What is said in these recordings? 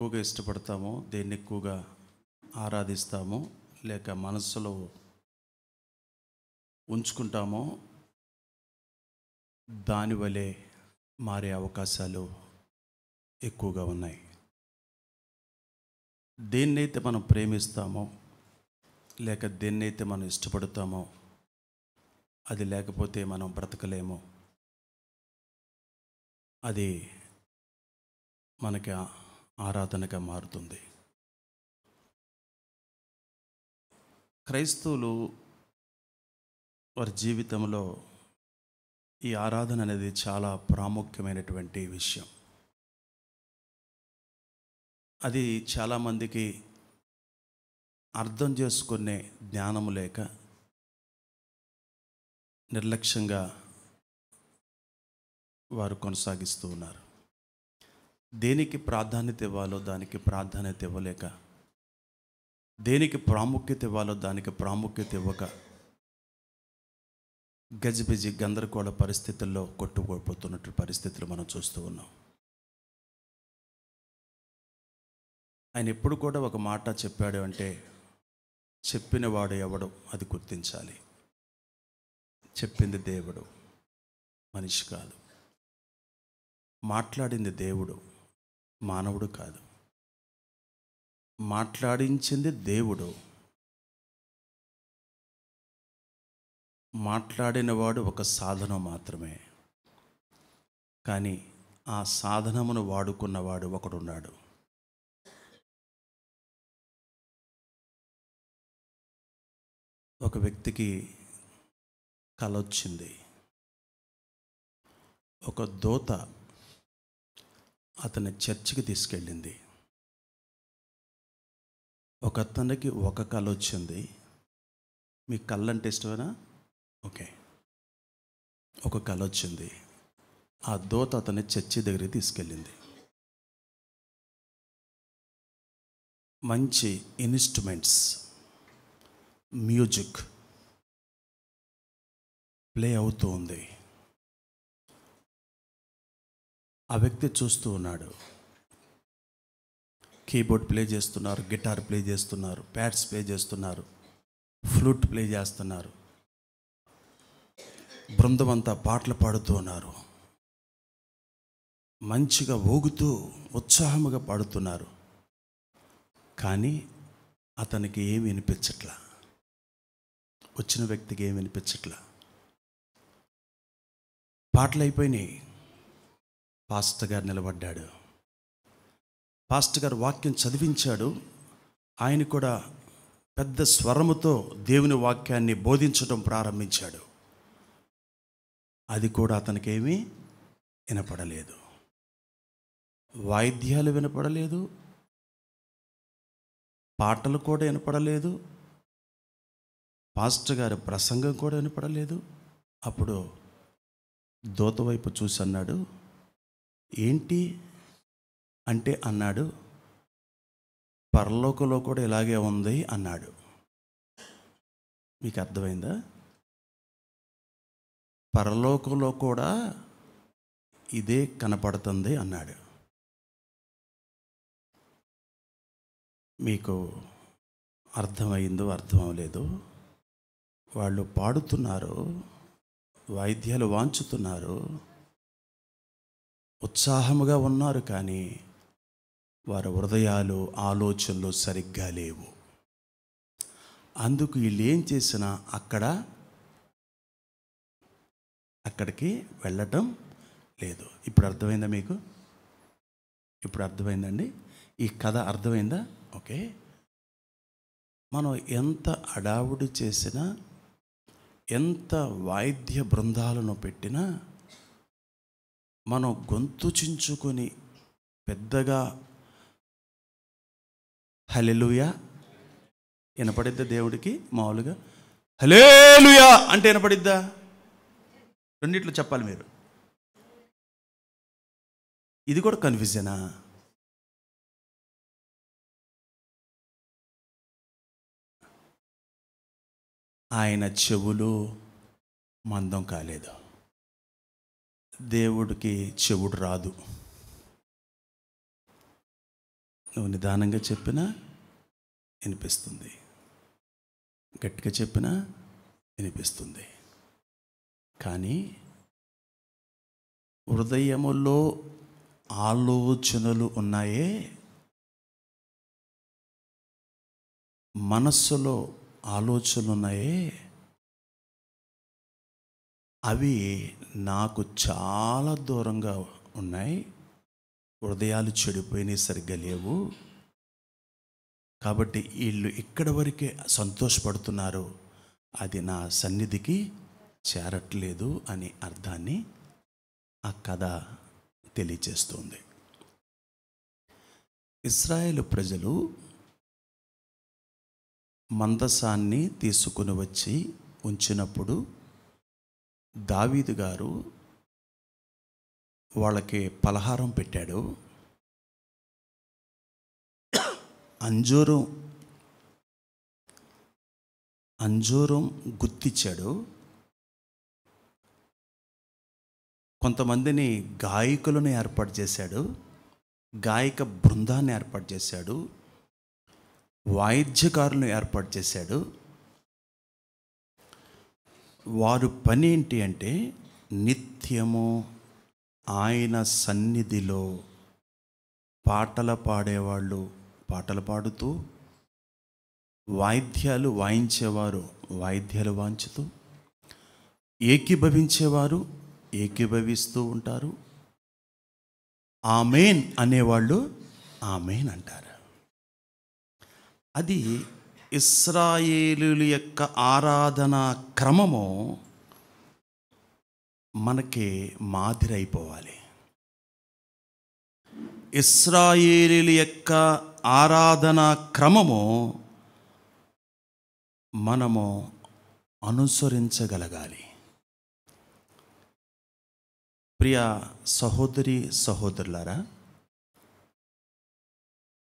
ఎక్కువగా ఇష్టపడతామో, దేన్ని ఎక్కువగా ఆరాధిస్తామో, లేక మనస్సులో ఉంచుకుంటామో దాని వలె మారే అవకాశాలు ఎక్కువగా ఉన్నాయి. దేన్నైతే మనం ప్రేమిస్తామో, లేక దేన్నైతే మనం ఇష్టపడతామో, అది లేకపోతే మనం బ్రతకలేమో. అది మనకి ఆరాధనగా మారుతుంది. క్రైస్తవులు వారి జీవితంలో ఈ ఆరాధన అనేది చాలా ప్రాముఖ్యమైనటువంటి విషయం. అది చాలామందికి అర్థం చేసుకునే జ్ఞానము లేక నిర్లక్ష్యంగా వారు కొనసాగిస్తూ ఉన్నారు. దేనికి ప్రాధాన్యత ఇవ్వాలో దానికి ప్రాధాన్యత ఇవ్వలేక, దేనికి ప్రాముఖ్యత ఇవ్వాలో దానికి ప్రాముఖ్యత ఇవ్వక, గజిబిజి గందరగోళ పరిస్థితుల్లో కొట్టుకోపోతున్నట్టు పరిస్థితులు మనం చూస్తూ ఉన్నాం. ఆయన ఎప్పుడు కూడా ఒక మాట చెప్పాడు అంటే, చెప్పినవాడు ఎవడు అది గుర్తించాలి. చెప్పింది దేవుడు, మనిషి కాదు. మాట్లాడింది దేవుడు, మానవుడు కాదు. మాట్లాడించింది దేవుడు, మాట్లాడినవాడు ఒక సాధనం మాత్రమే. కానీ ఆ సాధనమును వాడుకున్నవాడు ఒకడున్నాడు. ఒక వ్యక్తికి కల వచ్చింది. ఒక దూత అతని చర్చికి తీసుకెళ్ళింది. ఒక అతనికి ఒక కల వచ్చింది. మీ కళ్ళ అంటే ఇష్టమేనా? ఓకే. ఒక కల వచ్చింది. ఆ దూత అతని చర్చి దగ్గరికి తీసుకెళ్ళింది. మంచి ఇన్స్ట్రుమెంట్స్, మ్యూజిక్ ప్లే అవుతూ ఉంది. ఆ వ్యక్తి చూస్తూ ఉన్నాడు. కీబోర్డ్ ప్లే చేస్తున్నారు, గిటార్ ప్లే చేస్తున్నారు, ప్యాడ్స్ ప్లే చేస్తున్నారు, ఫ్లూట్ ప్లే చేస్తున్నారు. బృందం అంతా పాటలు పాడుతూ ఉన్నారు. మంచిగా ఊగుతూ ఉత్సాహముగా పాడుతున్నారు. కానీ అతనికి ఏమి వినిపించట్లా. వచ్చిన వ్యక్తికి ఏమి వినిపించట్లా. పాటలు అయిపోయినాయి. పాస్టర్ గారు నిలబడ్డాడు. పాస్టర్ గారు వాక్యం చదివించాడు. ఆయన కూడా పెద్ద స్వరముతో దేవుని వాక్యాన్ని బోధించడం ప్రారంభించాడు. అది కూడా అతనికి ఏమీ వినపడలేదు. వాయిద్యాలు వినపడలేదు, పాటలు కూడా వినపడలేదు, పాస్టర్ గారి ప్రసంగం కూడా వినపడలేదు. అప్పుడు దూత వైపు చూసి అన్నాడు, ఏంటి అంటే అన్నాడు, పరలోకంలో కూడా ఇలాగే ఉంది అన్నాడు. మీకు అర్థమైందా? పరలోకంలో కూడా ఇదే కనపడుతుంది అన్నాడు. మీకు అర్థమైందో అర్థం అవ్వలేదు. వాళ్ళు పాడుతున్నారు, వాయిద్యాలు వాంచుతున్నారు, ఉత్సాహముగా ఉన్నారు. కానీ వారి హృదయాలు, ఆలోచనలు సరిగ్గా లేవు. అందుకు వీళ్ళు ఏం చేసినా అక్కడికి వెళ్ళటం లేదు. ఇప్పుడు అర్థమైందా మీకు? ఇప్పుడు అర్థమైందండి? ఈ కథ అర్థమైందా? ఓకే. మనం ఎంత అడావుడి చేసినా, ఎంత వాయిద్య బృందాలను పెట్టినా, మనం గొంతు చించుకొని పెద్దగా హల్లెలూయా వినపడిద్దా దేవుడికి? మామూలుగా హల్లెలూయా అంటే వినపడిద్దా? రెండిట్లో చెప్పాలి మీరు. ఇది కూడా కన్ఫ్యూజనా? ఆయన చెవులు మందం కాలేదు. దేవుడికి చెవుడు రాదు. నువ్వు నిదానంగా చెప్పినా వినిపిస్తుంది, గట్టిగా చెప్పినా వినిపిస్తుంది. కానీ హృదయములో ఆలోచనలు ఉన్నాయే, మనస్సులో ఆలోచనలు ఉన్నాయే, అవి నాకు చాలా దూరంగా ఉన్నాయి. హృదయాలు చెడిపోయినాయి, సరిగ్గా లేవు. కాబట్టి వీళ్ళు ఇక్కడి వరకే సంతోషపడుతున్నారు, అది నా సన్నిధికి చేరట్లేదు అని అర్థాన్ని ఆ కథ తెలియచేస్తుంది. ఇశ్రాయేలు ప్రజలు మందసాన్ని తీసుకుని వచ్చి ఉంచినప్పుడు దావీదు గారు వాళ్ళకి పలహారం పెట్టాడు. అంజూరం గుర్తిచ్చాడు. కొంతమందిని గాయకులను ఏర్పాటు చేశాడు, గాయక బృందాన్ని ఏర్పాటు చేశాడు, వాయిద్యకారులను ఏర్పాటు చేశాడు. వారు పని ఏంటి అంటే నిత్యము ఆయన సన్నిధిలో పాటలు పాడేవాళ్ళు పాటలు పాడుతూ, వాయిద్యాలు వాయించేవారు వాయిద్యాలు వాయించుతూ, ఏకీభవించేవారు ఏకీభవిస్తూ ఉంటారు. ఆమేన్ అనేవాళ్ళు ఆమేన్ అంటారు. అది ఇశ్రాయేలుల యొక్క ఆరాధనా క్రమము మనకి మాదిరి అయిపోవాలి. ఇశ్రాయేలుల యొక్క ఆరాధనా క్రమము మనము అనుసరించగలగాలి. ప్రియ సహోదరి సహోదరులారా,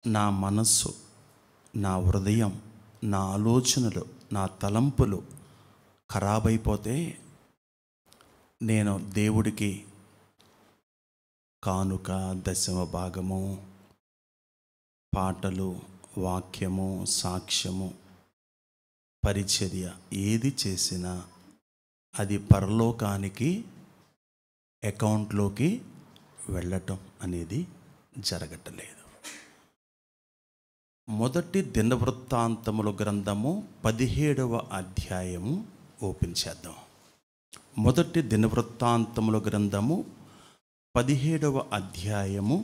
నా మనస్సు, నా హృదయం, నా ఆలోచనలు, నా తలంపులు ఖరాబైపోతే నేను దేవుడికి కానుక, దశమ భాగము, పాటలు, వాక్యము, సాక్ష్యము, పరిచర్య ఏది చేసినా అది పరలోకానికి అకౌంట్లోకి వెళ్ళటం అనేది జరగట్లేదు. మొదటి దినవృత్తాంతముల గ్రంథము 17వ అధ్యాయము ఓపెన్ చేద్దాం. మొదటి దినవృత్తాంతముల గ్రంథము 17వ అధ్యాయము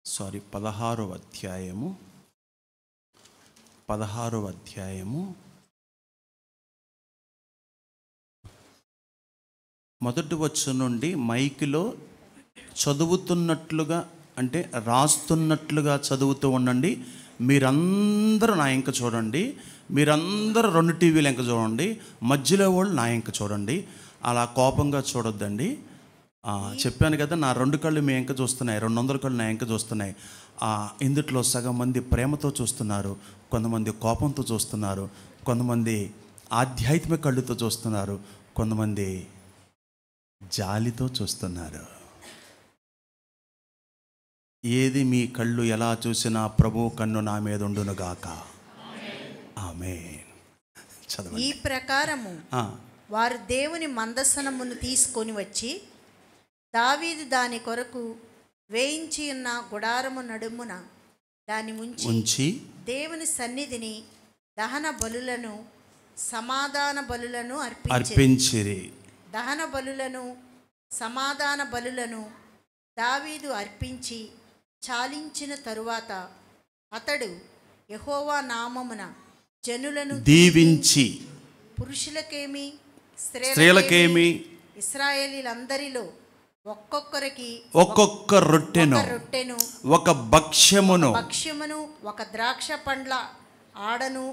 16వ అధ్యాయము మొదటి వచనం నుండి మైకులో చదువుతున్నట్లుగా, అంటే రాస్తున్నట్లుగా చదువుతూ ఉండండి. మీరందరూ నా ఇంక చూడండి, మీరందరూ 2 టీవీలు ఇంక చూడండి, మధ్యలో వాళ్ళు నా ఇంక చూడండి. అలా కోపంగా చూడొద్దండి. చెప్పాను కదా, నా 2 కళ్ళు మీ ఇంక చూస్తున్నాయి, 200 కళ్ళు నా ఇంక చూస్తున్నాయి. ఇందుట్లో సగం మంది ప్రేమతో చూస్తున్నారు, కొంతమంది కోపంతో చూస్తున్నారు, కొంతమంది ఆధ్యాత్మిక కళ్ళుతో చూస్తున్నారు, కొంతమంది జాలితో చూస్తున్నారు. ఏది మీ కళ్ళు ఎలా చూసినా ప్రభు కన్ను నా మీద ఉండునుగాక. ఆమేన్. చదవండి. ఈ ప్రకారము వారు దేవుని మందసనమును తీసుకొని వచ్చి దావీదు దాని కొరకు వేయించి ఉన్న గుడారము నడుమున దాన్ని ఉంచి దేవుని సన్నిధిని దహన బలులను సమాధాన బలులను అర్పించిరి. దహన బలులను సమాధాన బలులను దావీదు అర్పించి చాలించిన తరువాత అతడు యెహోవా నామమున జనులను దీవించి పురుషులకేమి స్త్రీలకేమి ఇశ్రాయేలీలందరిలో ఒక్కొక్కరికి ఒక్కొక్క రొట్టెను ఒక భక్ష్యమును ఒక ద్రాక్ష పండ్ల ఆడను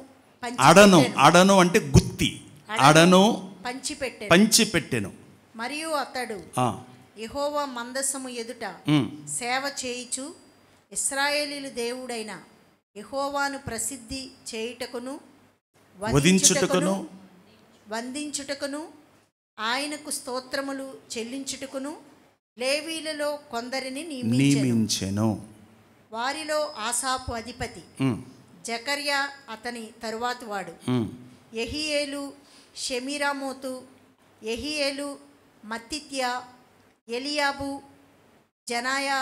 అంటే గుత్తి ఆడను పంచిపెట్టెను. మరియు అతడు యెహోవా మందసము ఎదుట సేవ చేయుచు ఇశ్రాయేలీలు దేవుడైన యెహోవాను ప్రసిద్ధి చేయుటకును వందించుటకును ఆయనకు స్తోత్రములు చెల్లించుటకును లేవీలలో కొందరిని నియమించెను. వారిలో ఆసాపు అధిపతి, జకర్యా అతని తరువాతి వాడు, యెహీయేలు, షెమీరామోతు, యెహీయేలు, మత్తిత్యా, ఎలియాబు, జనాయా,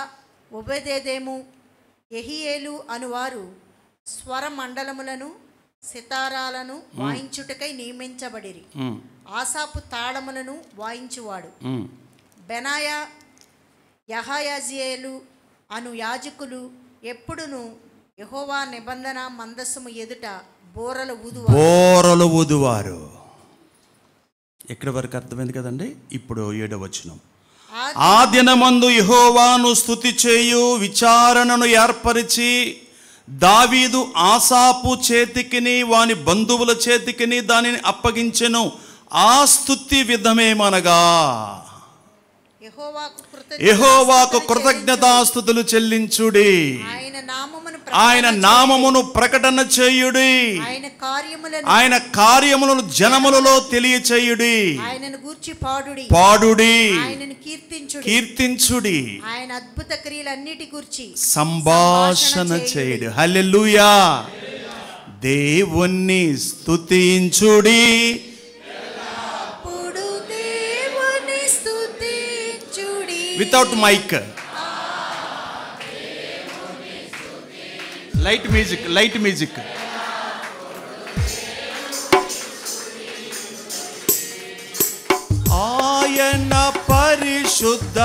ఒబెదెదోము. యెహీయేలు అనువారు స్వర మండలములను సితారాలను వాయించుటకై నియమించబడిరి. ఆసాపు తాళములను వాయించువాడు. బెనాయా, యహయాజీయేలు అను యాజకులు ఎప్పుడును యెహోవా నిబంధన మందసము ఎదుట బోరలు ఊదువారు. ఎక్కడి వరకు అర్థమైంది కదండి. ఇప్పుడు 7వ వచనం. ఆ దినమందు యెహోవాను స్తుతి చేయు విచారణను ఏర్పరిచి దావీదు ఆసాపు చేతికిని వాని బంధువుల చేతికిని దానిని అప్పగించెను. ఆ స్తుతి విధమేమనగా యెహోవాకు కృతజ్ఞతాస్తుతులు చెల్లించుడి, ఆయన నామమును ప్రకటన చేయుడి, ఆయన కార్యములను జనములలో తెలియచేయుడి, ఆయనను గూర్చి పాడుడి, ఆయనను కీర్తించుడి, ఆయన అద్భుత క్రియలన్నిటి గూర్చి సంభాషణ చేయుడి. హల్లెలూయా. దేవుణ్ణి స్తుతించుడి, వితౌట్ మైక్, లైట్ మ్యూజిక్. ఆయన పరిశుద్ధ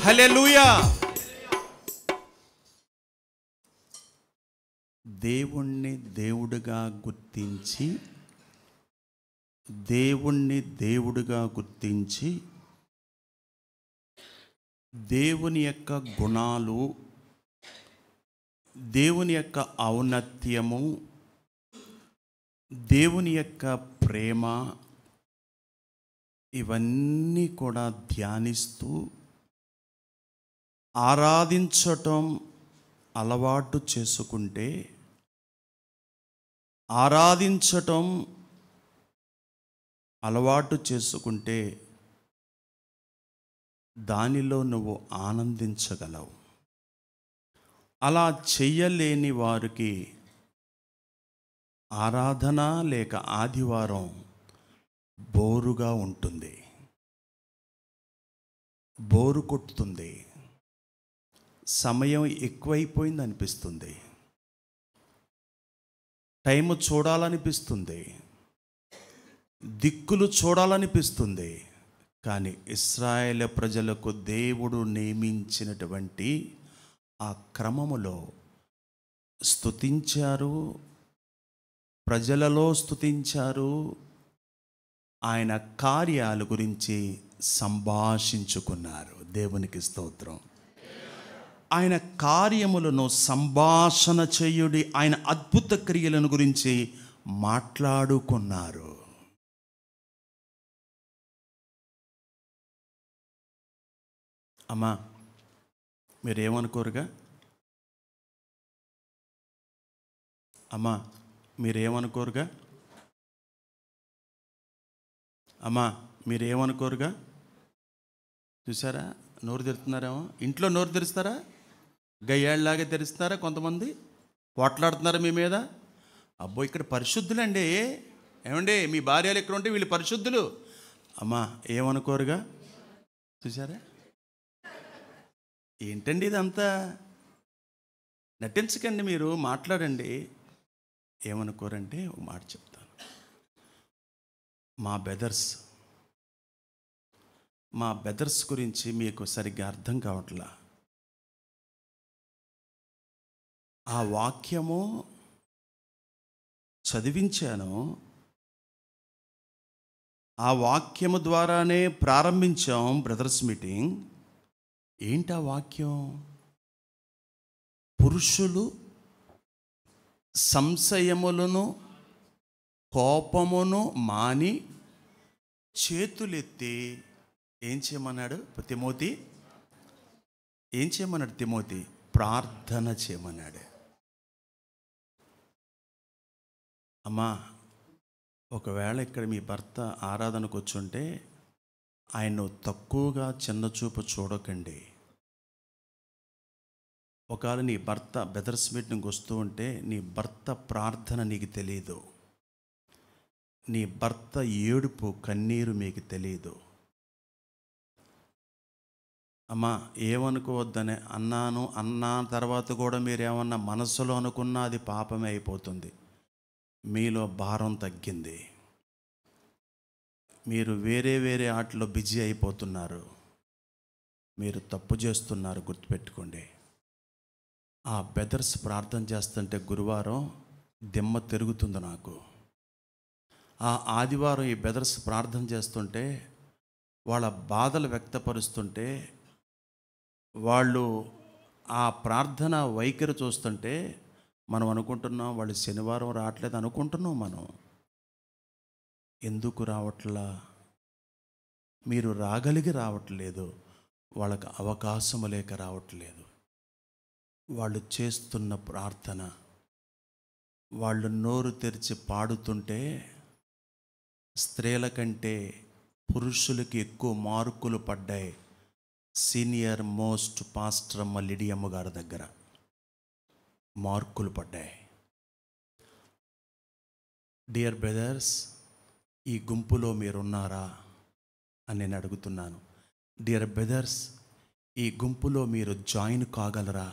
హల్లెలూయా. దేవుణ్ణి దేవుడిగా గుర్తించి దేవుని యొక్క గుణాలు, దేవుని యొక్క ఔన్నత్యము, దేవుని యొక్క ప్రేమ, ఇవన్నీ కూడా ధ్యానిస్తూ ఆరాధించటం అలవాటు చేసుకుంటే, దానిలో నువ్వు ఆనందించగలవు. అలా చెయ్యలేని వారికి ఆరాధన లేక ఆదివారం బోరుగా ఉంటుంది, బోరు కొట్టుతుంది, సమయం ఎక్కువైపోయింది అనిపిస్తుంది, టైము చూడాలనిపిస్తుంది, దిక్కులు చూడాలనిపిస్తుంది. కానీ ఇశ్రాయేలు ప్రజలకు దేవుడు నియమించినటువంటి ఆ క్రమములో స్తుతించారు, ప్రజలలో స్తుతించారు, ఆయన కార్యాల గురించి సంభాషించుకున్నారు. దేవునికి స్తోత్రం. ఆయన కార్యములను సంభాషణ చేయుడి, ఆయన అద్భుత క్రియలను గురించి మాట్లాడుకున్నారు. అమ్మా మీరేమనుకోరుగా? అమ్మా మీరేమనుకోరుగా? అమ్మా మీరేమనుకోరుగా? చూసారా, నోరు తెరుస్తున్నారేమో. ఇంట్లో నోరు తెరుస్తారా? గయ్యాళ్ళలాగా తెరుస్తారా? కొంతమంది పోట్లాడుతున్నారా మీ మీద. అబ్బో ఇక్కడ పరిశుద్ధులండి, ఏమండి మీ భార్యలు ఎక్కడ ఉంటే వీళ్ళు పరిశుద్ధులు. అమ్మా ఏమనుకోరుగా? చూసారా, ఏంటండి ఇదంతా? నటించకండి, మీరు మాట్లాడండి. ఏమనుకోరంటే ఒక మాట చెప్తాను. మా బెదర్స్ గురించి మీకు సరిగ్గా అర్థం కావట్లా. ఆ వాక్యము చదివించాను, ఆ వాక్యము ద్వారానే ప్రారంభించాం బ్రదర్స్ మీటింగ్. ఏంటా వాక్యం? పురుషులు సంశయములను కోపమును మాని చేతులెత్తి ఏం చేయమన్నాడు తిమోతి? ఏం చేయమన్నాడు తిమోతి? ప్రార్థన చేయమన్నాడు. అమ్మా, ఒకవేళ ఇక్కడ మీ భర్త ఆరాధనకు వచ్చుంటే ఆయన్ను తక్కువగా చిన్నచూపు చూడకండి. ఒకవేళ నీ భర్త బెదర్స్ మీటింగ్కి వస్తూ ఉంటే నీ భర్త ప్రార్థన నీకు తెలియదు, నీ భర్త ఏడుపు కన్నీరు మీకు తెలియదు. అమ్మా, ఏమనుకోవద్దనే అన్నా తర్వాత కూడా మీరు ఏమన్నా మనసులో అనుకున్నా అది పాపమే అయిపోతుంది. మీలో భారం తగ్గింది, మీరు వేరే ఆటలో బిజీ అయిపోతున్నారు, మీరు తప్పు చేస్తున్నారు. గుర్తుపెట్టుకోండి. ఆ బెదర్స్ ప్రార్థన చేస్తుంటే గురువారం దిమ్మ తిరుగుతుంది నాకు. ఆ ఆదివారం ఈ బెదర్స్ ప్రార్థన చేస్తుంటే వాళ్ళ బాధలు వ్యక్తపరుస్తుంటే వాళ్ళు ఆ ప్రార్థన వైఖరి చూస్తుంటే మనం అనుకుంటున్నాం వాళ్ళు శనివారం రావట్లేదు అనుకుంటున్నాం. మనం ఎందుకు రావట్లా? మీరు రాగలిగి రావట్లేదు, వాళ్ళకి అవకాశం లేక రావట్లేదు. వాళ్ళు చేస్తున్న ప్రార్థన, వాళ్ళు నోరు తెరిచి పాడుతుంటే స్త్రీల కంటే పురుషులకి ఎక్కువ మార్కులు పడ్డాయి సీనియర్ మోస్ట్ పాస్టర్ అమ్మ లిడియమ్మ గారి దగ్గర మార్కులు పడ్డాయి. డియర్ బ్రదర్స్, ఈ గుంపులో మీరున్నారా అని నేను అడుగుతున్నాను. డియర్ బ్రదర్స్, ఈ గుంపులో మీరు జాయిన్ కాగలరా?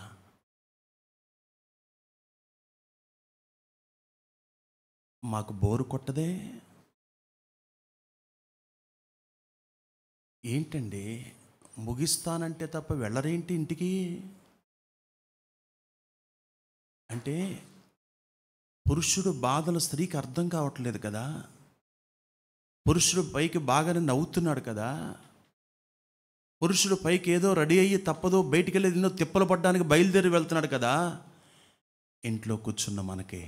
మాకు బోరు కొట్టదే ఏంటండి? ముగిస్తానంటే తప్ప వెళ్ళరేంటి ఇంటికి? అంటే పురుషుడు బాధలు స్త్రీకి అర్థం కావట్లేదు కదా. పురుషుడు పైకి బాగానే నవ్వుతున్నాడు కదా. పురుషుడు పైకి ఏదో రెడీ అయ్యి తప్పదో బయటికి వెళ్ళి ఎన్నో తిప్పలు పడ్డానికి బయలుదేరి వెళ్తున్నాడు కదా. ఇంట్లో కూర్చున్న మనకి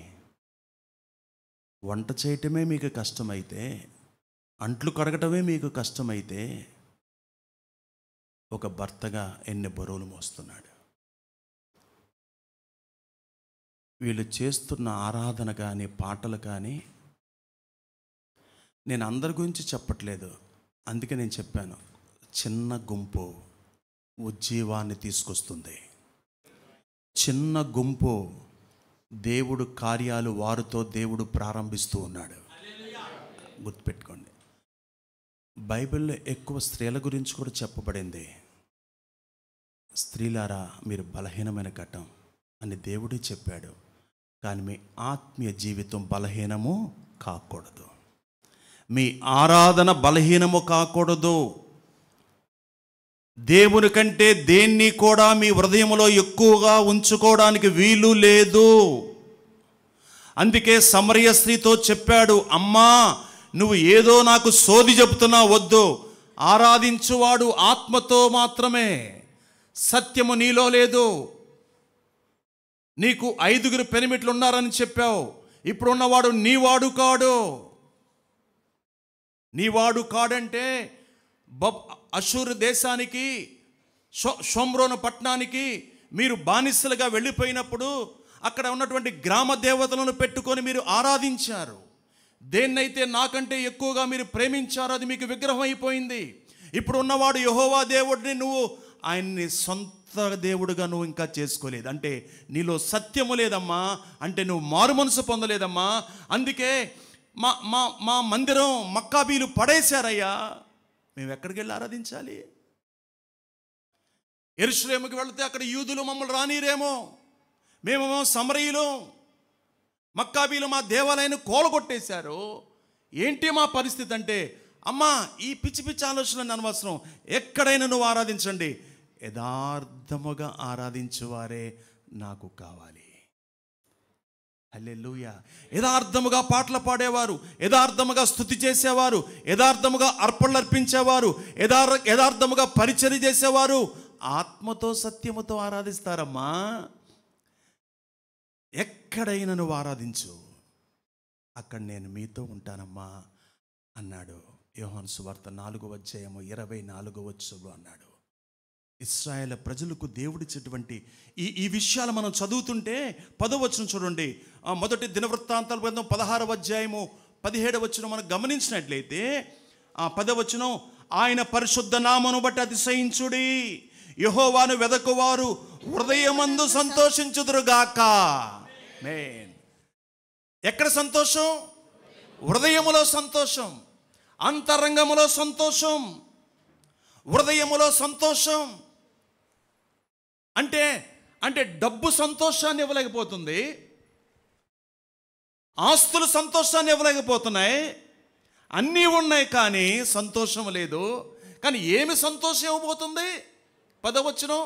వంట చేయటమే మీకు కష్టమైతే, అంట్లు కడగటమే మీకు కష్టమైతే, ఒక భర్తగా ఎన్ని బరువులు మోస్తున్నాడు. వీళ్ళు చేస్తున్న ఆరాధన కానీ పాటలు కానీ, నేను అందరి గురించి చెప్పట్లేదు, అందుకే నేను చెప్పాను, చిన్న గుంపు ఉజ్జీవాన్ని తీసుకొస్తుంది. చిన్న గుంపు దేవుడు కార్యాలు వారితో దేవుడు ప్రారంభిస్తూ ఉన్నాడు. గుర్తుపెట్టుకోండి. బైబిల్లో ఎక్కువ స్త్రీల గురించి కూడా చెప్పబడింది. స్త్రీలారా మీరు బలహీనమైన ఘటం అని దేవుడే చెప్పాడు. కానీ మీ ఆత్మీయ జీవితం బలహీనము కాకూడదు, మీ ఆరాధన బలహీనము కాకూడదు. దేవుని కంటే దేన్ని కూడా మీ హృదయంలో ఎక్కువగా ఉంచుకోవడానికి వీలు లేదు. అందుకే సమరయ స్త్రీతో చెప్పాడు, అమ్మా నువ్వు ఏదో నాకు సోది చెబుతున్నా వద్దు, ఆరాధించువాడు ఆత్మతో మాత్రమే, సత్యము నీలో లేదు. నీకు 5 పెనిమిట్లు ఉన్నారని చెప్పావు, ఇప్పుడున్నవాడు నీవాడు కాడు. నీవాడు కాడంటే అషూరు దేశానికి, షోమ్రోను పట్టణానికి మీరు బానిసలుగా వెళ్ళిపోయినప్పుడు అక్కడ ఉన్నటువంటి గ్రామ దేవతలను పెట్టుకొని మీరు ఆరాధించారు. దేన్నైతే నాకంటే ఎక్కువగా మీరు ప్రేమించారో అది మీకు విగ్రహం అయిపోయింది. ఇప్పుడు ఉన్నవాడు యెహోవా దేవుడిని నువ్వు ఆయన్ని సొంత దేవుడుగా నువ్వు ఇంకా చేసుకోలేదు. అంటే నీలో సత్యము లేదమ్మా, అంటే నువ్వు మారు మనసు పొందలేదమ్మా. అందుకే మా మా మా మందిరం మక్కాబీలు పడేశారయ్యా, మేము ఎక్కడికి వెళ్ళి ఆరాధించాలి? యెరూషలేముకి వెళితే అక్కడ యూదులు మమ్మల్ని రానీరేమో, మేమేమో సమరయులు, మక్కాబీలు మా దేవాలయాన్ని కూలగొట్టేశారు, ఏంటి మా పరిస్థితి అంటే, అమ్మా ఈ పిచ్చి పిచ్చి ఆలోచనలు అనవసరం, ఎక్కడైనా నువ్వు ఆరాధించండి, యథార్థముగా ఆరాధించువారే నాకు కావాలి. హల్లెలూయా. యథార్థముగా పాటలు పాడేవారు, యథార్థముగా స్తుతి చేసేవారు, యథార్థముగా అర్పణలు అర్పించేవారు, యథార్థముగా పరిచర్య చేసేవారు ఆత్మతో సత్యముతో ఆరాధిస్తారమ్మా. ఎక్కడైనా నువ్వు ఆరాధించు, అక్కడ నేను మీతో ఉంటానమ్మా అన్నాడు. యోహాను సువార్త 4:24 అన్నాడు. ఇశ్రాయేల్ ప్రజలకు దేవుడిచ్చేటువంటి ఈ విషయాలు మనం చదువుతుంటే 10వ వచనం చూడండి. మొదటి దినవృత్తాంతాల గ్రంథం 16:17 మనం గమనించినట్లయితే 10వ వచనం, ఆయన పరిశుద్ధ నామమును బట్టి అతిశయించుడి, యెహోవాను వెదకువారు హృదయమందు సంతోషించుదురుగాక. మేన్. ఎక్కడ సంతోషం? హృదయములో సంతోషం, అంతరంగములో సంతోషం, హృదయములో సంతోషం. అంటే డబ్బు సంతోషాన్ని ఇవ్వలేకపోతుంది, ఆస్తులు సంతోషాన్ని ఇవ్వలేకపోతున్నాయి, అన్నీ ఉన్నాయి కానీ సంతోషం లేదు. కానీ ఏమి సంతోషం ఇవ్వబోతుంది? 10వ వచనం,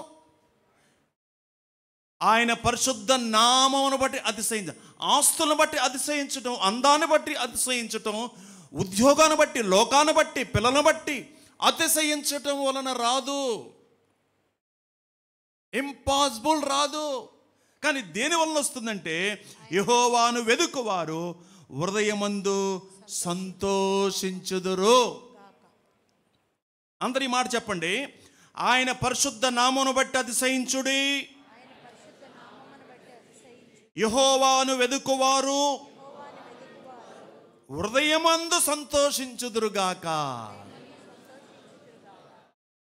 ఆయన పరిశుద్ధ నామమును బట్టి అతిశయించ, ఆస్తులను బట్టి అతిశయించటం, అందాన్ని బట్టి అతిశయించటం, ఉద్యోగాన్ని బట్టి, లోకాన్ని బట్టి, పిల్లలను బట్టి అతిశయించటం వలన రాదు. ఇంపాసిబుల్ రాదు. కానీ దేని వలన వస్తుందంటే, యెహోవాను వెదుకువారు హృదయమందు సంతోషించుదురు. అందరి మాట చెప్పండి. ఆయన పరిశుద్ధ నామమును బట్టి అతిశయించుడి, యెహోవాను వెదుకువారు హృదయమందు సంతోషించుదురుగాక.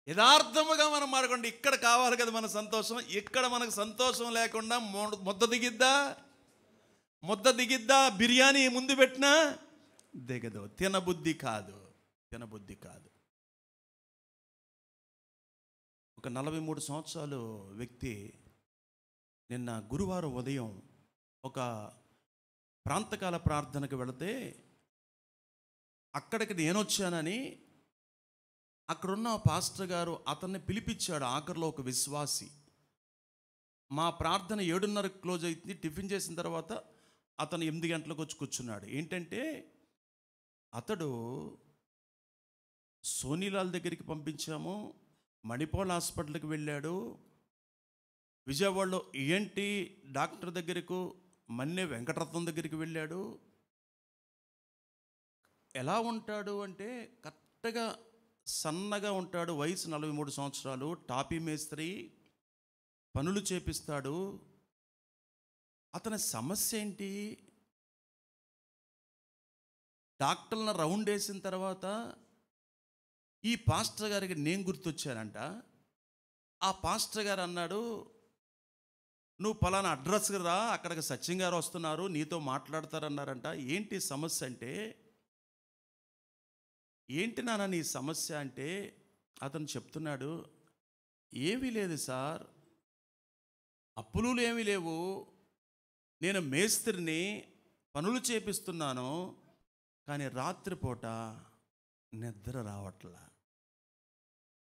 యథార్థముగా మనం మాట్లాడండి. ఇక్కడ కావాలి కదా మన సంతోషం. ఇక్కడ మనకు సంతోషం లేకుండా ముద్ద దిగిద్దా బిర్యానీ ముందు పెట్టినా దిగదు. తినబుద్ధి కాదు. ఒక 43 సంవత్సరాలు వ్యక్తి నిన్న గురువారం ఉదయం ఒక ప్రాంతకాల ప్రార్థనకు వెళితే అక్కడికి నేను వచ్చానని అక్కడున్న పాస్టర్ గారు అతన్ని పిలిపించాడు. ఆఖరిలో ఒక విశ్వాసి. మా ప్రార్థన 7:30 క్లోజ్ అవుతుంది. టిఫిన్ చేసిన తర్వాత అతను 8 గంటలకు వచ్చి కూర్చున్నాడు. ఏంటంటే అతడు సోనీలాల్ దగ్గరికి పంపించాము, మణిపాల్ హాస్పిటల్కి వెళ్ళాడు, విజయవాడలో ఈఎన్టీ డాక్టర్ దగ్గరకు మన్నె వెంకటరత్నం దగ్గరికి వెళ్ళాడు. ఎలా ఉంటాడు అంటే కరెక్ట్గా సన్నగా ఉంటాడు. వయసు 43 సంవత్సరాలు. టాపీ మేస్త్రి, పనులు చేపిస్తాడు. అతని సమస్య ఏంటి? డాక్టర్లను రౌండ్ వేసిన తర్వాత ఈ పాస్టర్ గారికి నేను గుర్తొచ్చానంట. ఆ పాస్టర్ గారు అన్నాడు, నువ్వు పలానా అడ్రస్కి రా, అక్కడికి సత్యం గారు వస్తున్నారు, నీతో మాట్లాడతారన్నారంట. ఏంటి సమస్య అంటే, ఏంటి నాన్న నీ సమస్య అంటే అతను చెప్తున్నాడు, ఏమీ లేదు సార్, అప్పులు ఏమీ లేవు, నేను మేస్త్రిని, పనులు చేపిస్తున్నాను, కానీ రాత్రిపూట నిద్ర రావట్లా.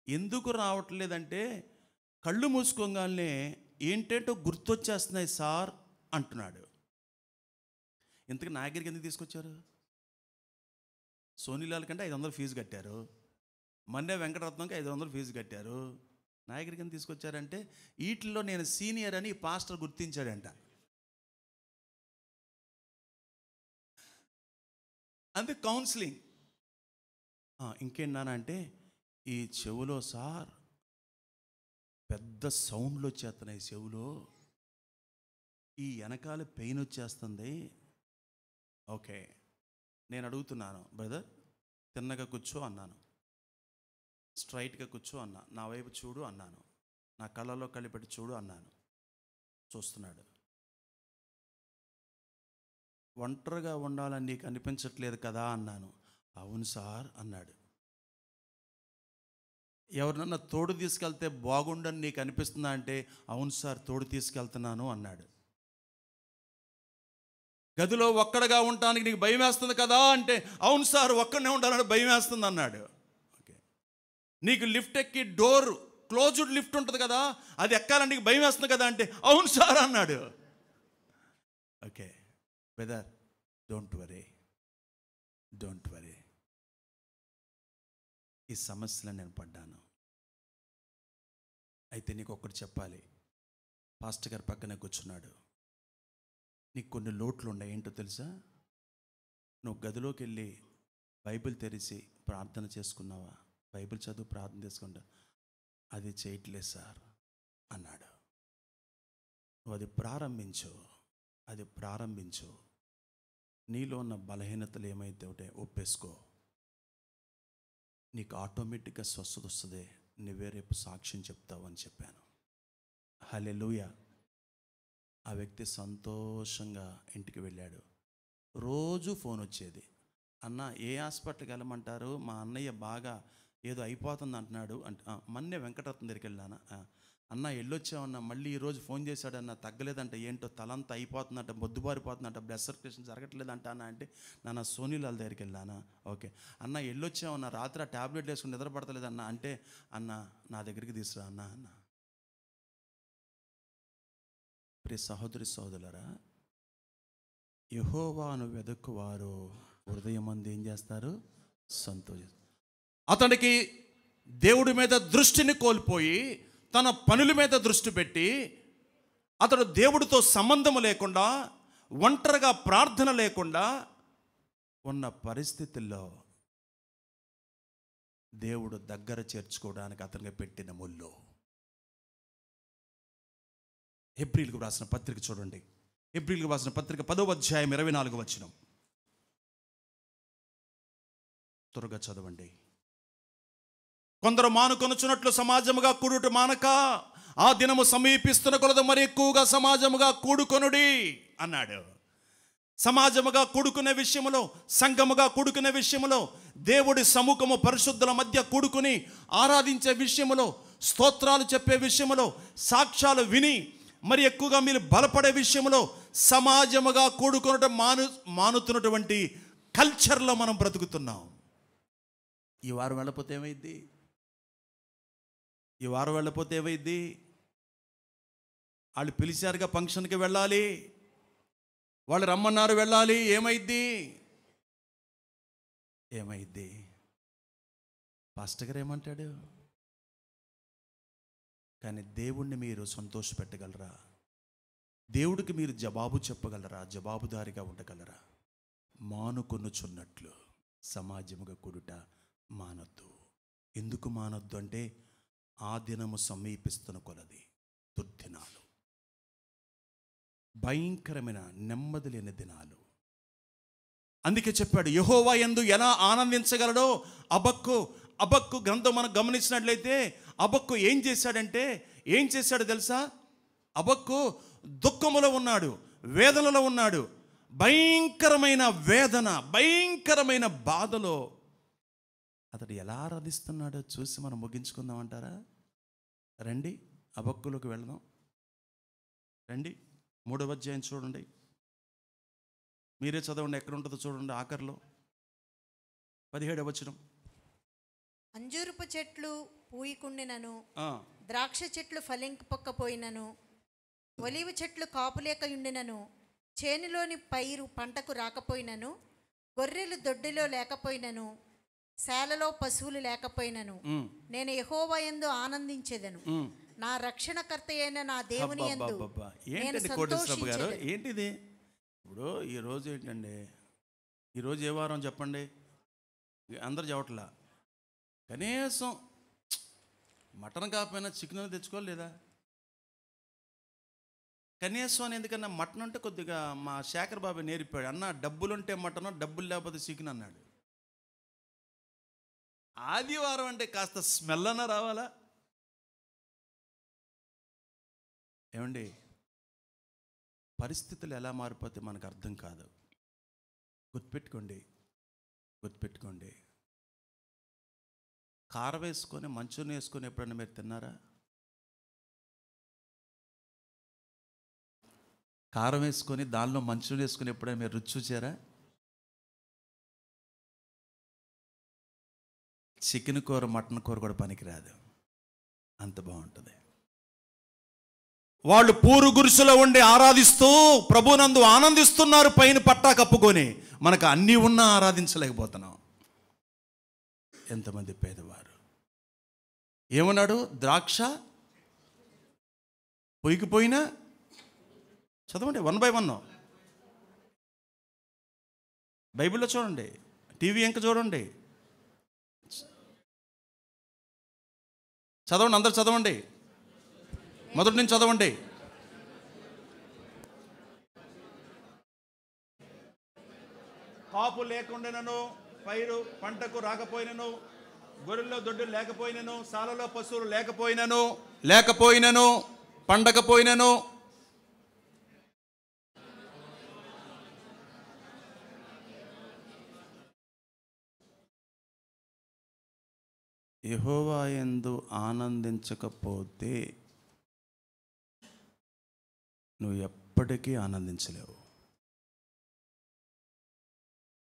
ఎందుకు రావట్లేదంటే కళ్ళు మూసుకోగానే ఏంటంటో గుర్తొచ్చేస్తున్నాయి సార్ అంటున్నాడు. ఇంతకు నా దగ్గరికి ఎందుకు తీసుకొచ్చారు? సోనీలాల్ కంటే 500 ఫీజు కట్టారు, మన్నే వెంకటరత్నంకి 500 ఫీజు కట్టారు. నా దగ్గరికి ఎందుకు తీసుకొచ్చారంటే వీటిల్లో నేను సీనియర్ అని ఈ పాస్టర్ గుర్తించాడంట. అంతే కౌన్సిలింగ్. ఇంకేంటన్నా అంటే ఈ చెవులో సార్ పెద్ద సౌండ్లు వచ్చేస్తున్నాయి, చెవులో ఈ వెనకాల పెయిన్ వచ్చేస్తుంది. ఓకే, నేను అడుగుతున్నాను బ్రదర్, తిన్నగా కూర్చో అన్నాను, స్ట్రైట్గా కూర్చో అన్నా, నా వైపు చూడు అన్నాను, నా కళ్ళలో కలిపెట్టి చూడు అన్నాను. చూస్తున్నాడు. ఒంటరిగా ఉండాలని నీకు అనిపించట్లేదు కదా అన్నాను. అవును సార్ అన్నాడు. ఎవరినన్నా తోడు తీసుకెళ్తే బాగుండని నీకు అనిపిస్తుందా అంటే అవును సార్ తోడు తీసుకెళ్తున్నాను అన్నాడు. గదిలో ఒక్కడగా ఉండటానికి నీకు భయం వేస్తుంది కదా అంటే అవును సార్ ఒక్కడనే ఉండాలని భయం వేస్తుంది అన్నాడు. ఓకే, నీకు లిఫ్ట్ ఎక్కి డోర్ క్లోజ్డ్ లిఫ్ట్ ఉంటుంది కదా, అది ఎక్కాలని నీకు భయం వేస్తుంది కదా అంటే అవును సార్ అన్నాడు. ఓకే బ్రదర్, డోంట్ వరీ, ఈ సమస్యలు నేను పడ్డాను. అయితే నీకు ఒక్కటి చెప్పాలి. పాస్టర్ గారి పక్కనే కూర్చున్నాడు. నీకు కొన్ని లోట్లు ఉన్నాయి, ఏంటో తెలుసా? నువ్వు గదిలోకి వెళ్ళి బైబిల్ తెరిచి ప్రార్థన చేసుకున్నావా? బైబిల్ చదువు ప్రార్థన చేసుకుంటా, అది చేయట్లేదు సార్ అన్నాడు. నువ్వు అది ప్రారంభించు. నీలో ఉన్న బలహీనతలు ఏమైతే ఉంటే ఒప్పేసుకో. నీకు ఆటోమేటిక్గా స్వస్థత వస్తుంది. నువ్వే రేపు సాక్ష్యం చెప్తావు అని చెప్పాను. హల్లెలూయా. ఆ వ్యక్తి సంతోషంగా ఇంటికి వెళ్ళాడు. రోజు ఫోన్ వచ్చేది, అన్న ఏ హాస్పిటల్కి వెళ్ళమంటారు, మా అన్నయ్య బాగా ఏదో అయిపోతుంది అంటున్నాడు అంటే, మొన్నే వెంకటరత్న దగ్గరికి వెళ్ళానా, అన్న వెళ్ళొచ్చామన్నా, మళ్ళీ ఈరోజు ఫోన్ చేశాడన్న, తగ్గలేదంట, ఏంటో తలంతా అయిపోతుందంట, మొద్దుబారిపోతుందంట, బ్లడ్ సర్క్యులేషన్ జరగట్లేదంట అన్న అంటే, నాన్న సోనీలాల్ దగ్గరికి వెళ్ళానా, ఓకే అన్న వెళ్ళొచ్చామన్న, రాత్రి ఆ ట్యాబ్లెట్ వేసుకుని నిద్రపడతలేదన్న అంటే, అన్న నా దగ్గరికి తీసుకురా అన్న. ప్రియ సహోదరి సహోదరులారా, యెహోవాను వెదక్కువారు హృదయమందు ఏం చేస్తారు? సంతోషం. అతనికి దేవుడి మీద దృష్టిని కోల్పోయి తన పనుల మీద దృష్టి పెట్టి అతడు దేవుడితో సంబంధం లేకుండా, ఒంటరిగా ప్రార్థన లేకుండా ఉన్న పరిస్థితుల్లో దేవుడు దగ్గర చేర్చుకోవడానికి అతనికి పెట్టిన ముళ్ళు. హెబ్రీయులకు రాసిన పత్రిక చూడండి. హెబ్రీయులకు రాసిన పత్రిక 10వ అధ్యాయం 24వ వచనం. త్వరగా చదవండి. కొందరు మానుకొనుచున్నట్లు సమాజముగా కూడుట మానక, ఆ దినము సమీపిస్తున్న కొలది మరి ఎక్కువగా సమాజముగా కూడుకొనుడి అన్నాడు. సమాజముగా కూడుకునే విషయములో, సంఘముగా కూడుకునే విషయములో, దేవుడి సముఖము పరిశుద్ధుల మధ్య కూడుకుని ఆరాధించే విషయములో, స్తోత్రాలు చెప్పే విషయములో, సాక్ష్యాలు విని మరి ఎక్కువగా మీరు బలపడే విషయంలో సమాజముగా కూడుకొనటం మానుతున్నటువంటి కల్చర్లో మనం బ్రతుకుతున్నాం. ఈ వారం వెళ్ళపోతే ఏమైద్ది? వాళ్ళు పిలిచారుగా ఫంక్షన్కి వెళ్ళాలి, వాళ్ళు రమ్మన్నారు వెళ్ళాలి, ఏమైద్ది? పాస్టర్ గారు ఏమంటాడు? కానీ దేవుణ్ణి మీరు సంతోషపెట్టగలరా? దేవుడికి మీరు జవాబు చెప్పగలరా? జవాబుదారిగా ఉండగలరా? మానుకొనుచున్నట్లు సమాజముగా కూడుట మానొద్దు. ఎందుకు మానొద్దు అంటే, ఆ దినము సమీపిస్తున్న కొలది, దుర్దినాలు, భయంకరమైన నెమ్మది లేని దినాలు. అందుకే చెప్పాడు, యెహోవా యందు ఎలా ఆనందించగలడో అబక్కు గ్రంథం మనం గమనించినట్లయితే, అబక్కు ఏం చేశాడో తెలుసా? అబక్కు దుఃఖములో ఉన్నాడు, వేదనలో ఉన్నాడు, భయంకరమైన వేదన, భయంకరమైన బాధలో అతడు ఎలా ఆరాధిస్తున్నాడో చూసి మనం ముగించుకుందాం అంటారా? రండి అబక్కులోకి వెళదాం. రండి 3వ అధ్యాయం చూడండి. మీరే చదవండి, ఎక్కడ ఉంటుందో చూడండి. ఆఖరిలో 17వ వచనం. అంజూరపు చెట్లు పూయికుండినను, ద్రాక్ష చెట్లు ఫలింపకపోయినను, ఒలీవ చెట్లు కాపులేక ఉండినను, చేనులోని పైరు పంటకు రాకపోయినను, గొర్రెలు దొడ్డిలో లేకపోయినను, శాలలో పశువులు లేకపోయినను, నేను యెహోవా యందు ఆనందించెదను, నా రక్షణకర్త అయిన నా దేవుని యందు నేను సంతోషించెదను. ఏంటిది ఇప్పుడు? ఈరోజు ఏంటండి? ఈరోజు ఏ వారం చెప్పండి? అందరు చెప్పట్లా. కనీసం మటన్ కాకపోయినా చికెన్ తెచ్చుకోవాలి లేదా? కనీసం అని ఎందుకన్నా మటన్ అంటే కొద్దిగా మా శేఖర్ బాబు నేర్పాడు. అన్న డబ్బులుంటే మటన్, డబ్బులు లేకపోతే చికెన్ అన్నాడు. ఆదివారం అంటే కాస్త స్మెల్ అన్నా రావాలా? ఏమండి, పరిస్థితులు ఎలా మారిపోతే మనకు అర్థం కాదు. గుర్తుపెట్టుకోండి. కారం వేసుకొని మంచూరియన్ వేసుకొని ఎప్పుడైనా మీరు తిన్నారా? కారం వేసుకొని దానిలో మంచూరియన్ వేసుకొని ఎప్పుడైనా మీరు రుచి చూసారా? చికెన్ కూర, మటన్ కూర కూడా పనికిరాదు, అంత బాగుంటుంది. వాళ్ళు పూరు గురుసులో ఉండి ఆరాధిస్తూ ప్రభునందు ఆనందిస్తున్నారు, పైన పట్టా కప్పుకొని. మనకు అన్నీ ఉన్నా ఆరాధించలేకపోతున్నాం. ఎంతమంది పేదవారు. ఏమన్నాడు? ద్రాక్ష పొయ్యికిపోయినా చదవండి 1 by 1. బైబిల్లో చూడండి, టీవీ ఇంకా చూడండి, చదవండి, అందరు చదవండి, మొదటి నుంచి చదవండి. కాపు లేకుండానను, పైరు పంటకు రాకపోయినను, గొర్రెల్లో దొడ్డులు లేకపోయినను, సాలలో పశువులు లేకపోయినను పండకపోయినను, యెహోవా యందు ఆనందించకపోతే నువ్వు ఎప్పటికీ ఆనందించలేవు.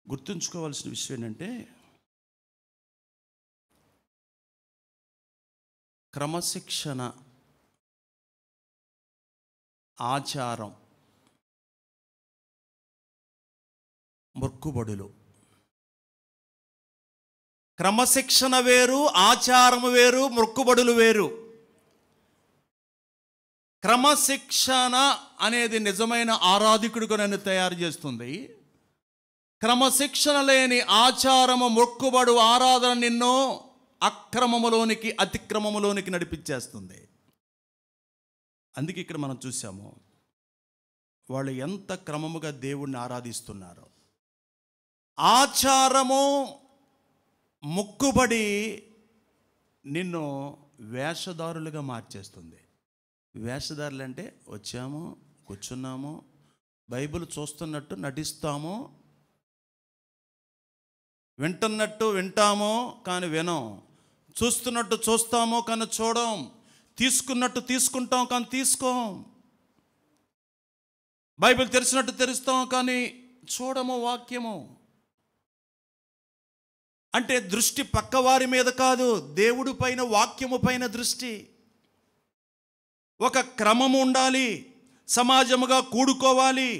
గుర్తుంచుకోవాల్సిన విషయం ఏంటంటే, క్రమశిక్షణ, ఆచారం, మొక్కుబడులు. క్రమశిక్షణ వేరు, ఆచారం వేరు, మొక్కుబడులు వేరు. క్రమశిక్షణ అనేది నిజమైన ఆరాధికుడిగా నన్ను తయారు చేస్తుంది. క్రమశిక్షణ లేని ఆచారము, మొక్కుబడు, ఆరాధన నిన్ను అక్రమములోనికి, అతిక్రమములోనికి నడిపించేస్తుంది. అందుకే ఇక్కడ మనం చూసాము, వాళ్ళు ఎంత క్రమముగా దేవుణ్ణి ఆరాధిస్తున్నారో. ఆచారము, మొక్కుబడి నిన్ను వేషధారులుగా మార్చేస్తుంది. వేషధారులు అంటే వచ్చాము, కూర్చున్నాము, బైబిల్ చూస్తున్నట్టు నటిస్తాము, వింటున్నట్టు వింటాము కానీ వినం, చూస్తున్నట్టు చూస్తాము కానీ చూడం, తీసుకున్నట్టు తీసుకుంటాం కానీ తీసుకోం, బైబిల్ తెరిచినట్టు తెరుస్తాం కానీ చూడము వాక్యము. అంటే దృష్టి పక్కవారి మీద కాదు, దేవుడి పైన, వాక్యము పైన దృష్టి. ఒక క్రమము ఉండాలి, సమాజముగా కూడుకోవాలి,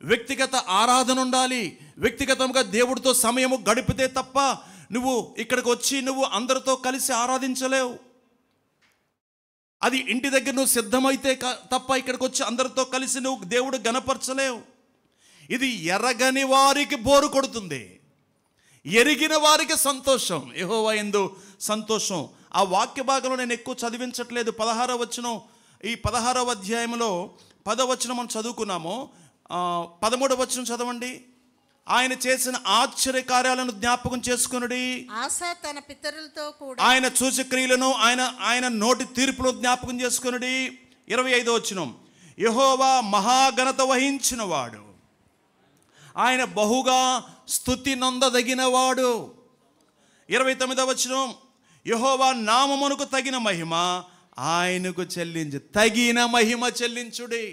వ్యక్తిగత ఆరాధన ఉండాలి, వ్యక్తిగతంగా దేవుడితో సమయము గడిపితే తప్ప నువ్వు ఇక్కడికి వచ్చి నువ్వు అందరితో కలిసి ఆరాధించలేవు. అది ఇంటి దగ్గర నువ్వు సిద్ధమైతే తప్ప ఇక్కడికి వచ్చి అందరితో కలిసి నువ్వు దేవుడు గణపరచలేవు. ఇది ఎరగని వారికి బోరు కొడుతుంది, ఎరిగిన వారికి సంతోషం, యెహోవా యందు సంతోషం. ఆ వాక్య భాగంలో నేను ఎక్కువ చదివించట్లేదు. 16వ వచనం, ఈ 16వ అధ్యాయంలో 10వ వచనం మనం చదువుకున్నాము. 13వ వచనం చదవండి. ఆయన చేసిన ఆశ్చర్య కార్యాలను జ్ఞాపకం చేసుకొనుడి. ఆసా తన పితరులతో కూడా ఆయన సూచక్రియలను, ఆయన నోటి తీర్పులు జ్ఞాపకం చేసుకొనుడి. 25వ వచనం, యెహోవా మహాఘనత వహించిన వాడు, ఆయన బహుగా స్తుతి నొందదగినవాడు. 29వ వచనం, యెహోవా నామమునకు తగిన మహిమ ఆయనకు చెల్లించు. తగిన మహిమ చెల్లించుడి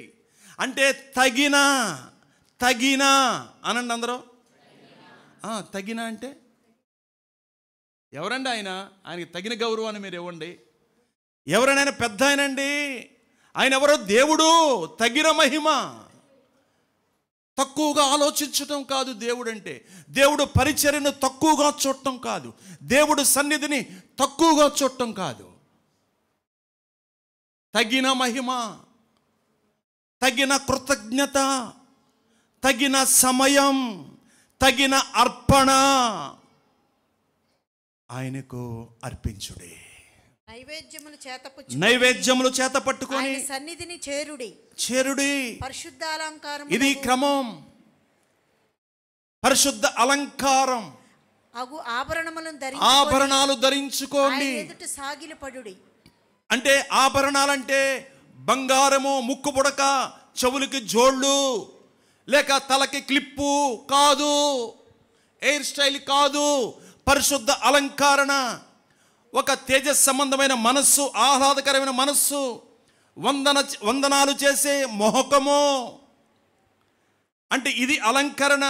అంటే తగిన అనండి అందరూ. తగిన అంటే ఎవరండి? ఆయనకి తగిన గౌరవాన్ని మీరు ఇవ్వండి. ఎవరైనా పెద్ద ఆయనండి, ఆయన ఎవరో దేవుడు. తగిన మహిమ. తక్కువగా ఆలోచించటం కాదు దేవుడు అంటే. దేవుడు పరిచర్యను తక్కువగా చూడటం కాదు, దేవుడు సన్నిధిని తక్కువగా చూడటం కాదు. తగిన మహిమ, తగిన కృతజ్ఞత, తగిన సమయం, తగిన అర్పణ ఆయనకు అర్పించుడి. నైవేద్యములు చేత పట్టుకొని సన్నిధిని చేరుడి. పరిశుద్ధ అలంకారం, ఇది క్రమం. పరిశుద్ధ అలంకారం, ఆభరణాలు ధరించుకోండి. సాగిలపడుడి అంటే ఆభరణాలంటే బంగారము, ముక్కు పుడక, చెవులకి జోళ్ళు, లేక తలకి క్లిప్పు కాదు, హెయిర్ స్టైల్ కాదు. పరిశుద్ధ అలంకరణ, ఒక తేజస్ సంబంధమైన మనస్సు, ఆహ్లాదకరమైన మనస్సు, వందనాలు చేసే మొహకము. అంటే ఇది అలంకరణ.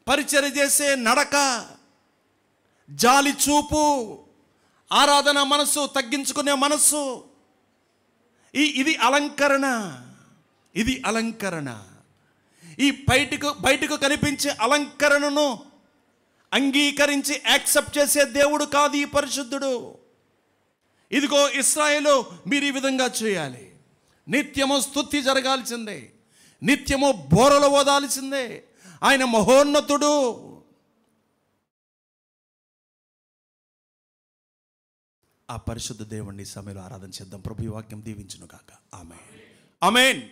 పరిచర్య చేసే నడక, జాలి చూపు, ఆరాధన మనస్సు, తగ్గించుకునే మనస్సు, ఇది అలంకరణ. ఇది అలంకరణ. ఈ బయటకు కనిపించే అలంకరణను అంగీకరించి యాక్సెప్ట్ చేసే దేవుడు కాదు ఈ పరిశుద్ధుడు. ఇదిగో ఇశ్రాయేలు, మీరు ఈ విధంగా చేయాలి. నిత్యము స్తుతి జరగాల్సిందే, నిత్యము బోరలు ఓదాల్సిందే. ఆయన మహోన్నతుడు. ఆ పరిశుద్ధ దేవుణ్ణి సమయంలో ఆరాధన చేద్దాం. ప్రభు ఈ వాక్యం దీవించును గాక. ఆమేన్, ఆమేన్.